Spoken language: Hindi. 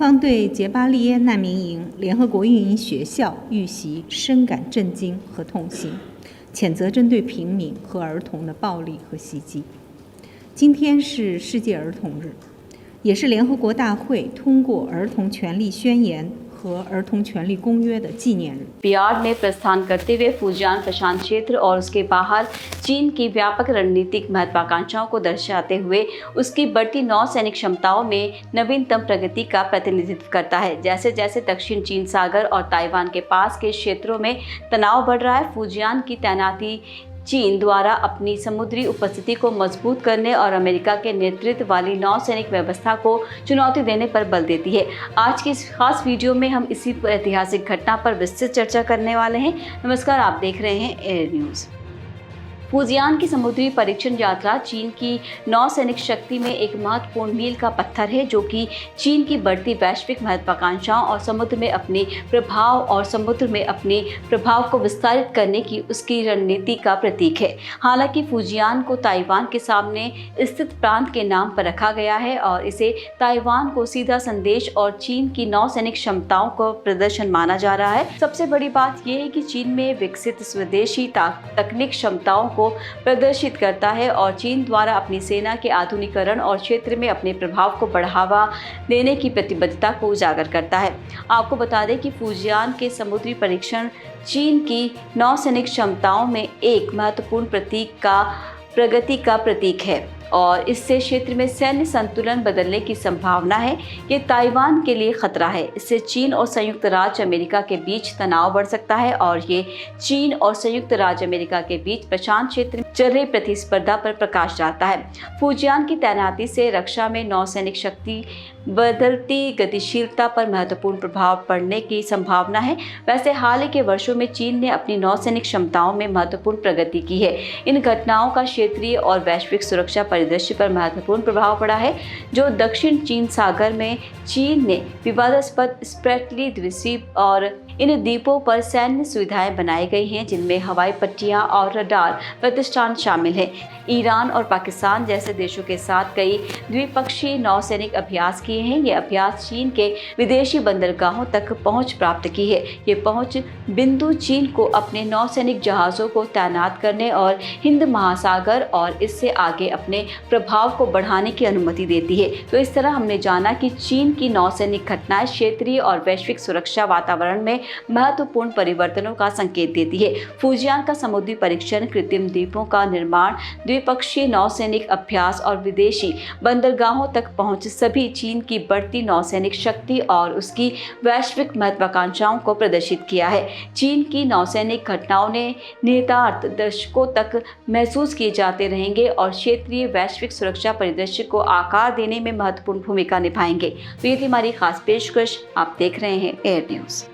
方对杰巴利耶难民营联合国运营学校遇袭深感震惊和痛心，谴责针对平民和儿童的暴力和袭击。今天是世界儿童日，也是联合国大会通过儿童权利宣言和儿童权利公约的纪念日。बियाड में प्रस्थान करते हुए फुजियान प्रशांत क्षेत्र और उसके बाहर चीन की व्यापक रणनीतिक महत्वाकांक्षाओं को दर्शाते हुए उसकी बढ़ती नौसैनिक क्षमताओं में नवीनतम प्रगति का प्रतिनिधित्व करता है। जैसे जैसे दक्षिण चीन सागर और ताइवान के पास के क्षेत्रों में तनाव बढ़ रहा है, फुजियान की तैनाती चीन द्वारा अपनी समुद्री उपस्थिति को मजबूत करने और अमेरिका के नेतृत्व वाली नौसैनिक व्यवस्था को चुनौती देने पर बल देती है। आज की इस खास वीडियो में हम इसी ऐतिहासिक घटना पर विस्तृत चर्चा करने वाले हैं। नमस्कार, आप देख रहे हैं एयर न्यूज़। फुजियान की समुद्री परीक्षण यात्रा चीन की नौसैनिक शक्ति में एक महत्वपूर्ण मील का पत्थर है, जो कि चीन की बढ़ती वैश्विक महत्वाकांक्षाओं और समुद्र में अपने प्रभाव को विस्तारित करने की उसकी रणनीति का प्रतीक है। हालांकि फुजियान को ताइवान के सामने स्थित प्रांत के नाम पर रखा गया है और इसे ताइवान को सीधा संदेश और चीन की नौसैनिक क्षमताओं को प्रदर्शन माना जा रहा है। सबसे बड़ी बात यह है कि चीन में विकसित स्वदेशी तकनीक क्षमताओं को प्रदर्शित करता है और चीन द्वारा अपनी सेना के आधुनिकीकरण और क्षेत्र में अपने प्रभाव को बढ़ावा देने की प्रतिबद्धता को उजागर करता है। आपको बता दें कि फुजियान के समुद्री परीक्षण चीन की नौसैनिक क्षमताओं में एक महत्वपूर्ण प्रगति का प्रतीक है और इससे क्षेत्र में सैन्य संतुलन बदलने की संभावना है। ये ताइवान के लिए खतरा है। इससे चीन और संयुक्त राज्य अमेरिका के बीच तनाव बढ़ सकता है और ये चीन और संयुक्त राज्य अमेरिका के बीच प्रशांत क्षेत्र में चल रही प्रतिस्पर्धा पर प्रकाश डालता है। फुजियान की तैनाती से रक्षा में नौसैनिक शक्ति बदलती गतिशीलता पर महत्वपूर्ण प्रभाव पड़ने की संभावना है। वैसे हाल ही के वर्षों में चीन ने अपनी नौसैनिक क्षमताओं में महत्वपूर्ण प्रगति की है। इन घटनाओं का क्षेत्रीय और वैश्विक सुरक्षा परिदृश्य पर महत्वपूर्ण प्रभाव पड़ा है। जो दक्षिण चीन सागर में चीन ने विवादास्पद स्प्रेटली द्वीप और इन द्वीपों पर सैन्य सुविधाएं बनाई गई हैं, जिनमें हवाई पट्टियां और रडार प्रतिष्ठान शामिल हैं। ईरान और पाकिस्तान जैसे देशों के साथ कई द्विपक्षीय नौसैनिक अभ्यास किए हैं। ये अभ्यास चीन के विदेशी बंदरगाहों तक पहुंच प्राप्त की है। ये पहुंच बिंदु चीन को अपने नौसैनिक जहाज़ों को तैनात करने और हिंद महासागर और इससे आगे अपने प्रभाव को बढ़ाने की अनुमति देती है। तो इस तरह हमने जाना कि चीन की नौसैनिक घटनाएं क्षेत्रीय और वैश्विक सुरक्षा वातावरण में महत्वपूर्ण परिवर्तनों का संकेत देती है। फुजियान का समुद्री परीक्षण, कृत्रिम द्वीपों का निर्माण, द्विपक्षीय नौसैनिक अभ्यास और विदेशी बंदरगाहों तक पहुंच सभी चीन की बढ़ती नौसैनिक शक्ति और उसकी वैश्विक महत्वाकांक्षाओं को प्रदर्शित किया है। चीन की नौसैनिक घटनाओं ने निहितार्थ दशकों तक महसूस किए जाते रहेंगे और क्षेत्रीय वैश्विक सुरक्षा परिदृश्य को आकार देने में महत्वपूर्ण भूमिका निभाएंगे। तो ये थी हमारी खास पेशकश। आप देख रहे हैं एयर न्यूज़।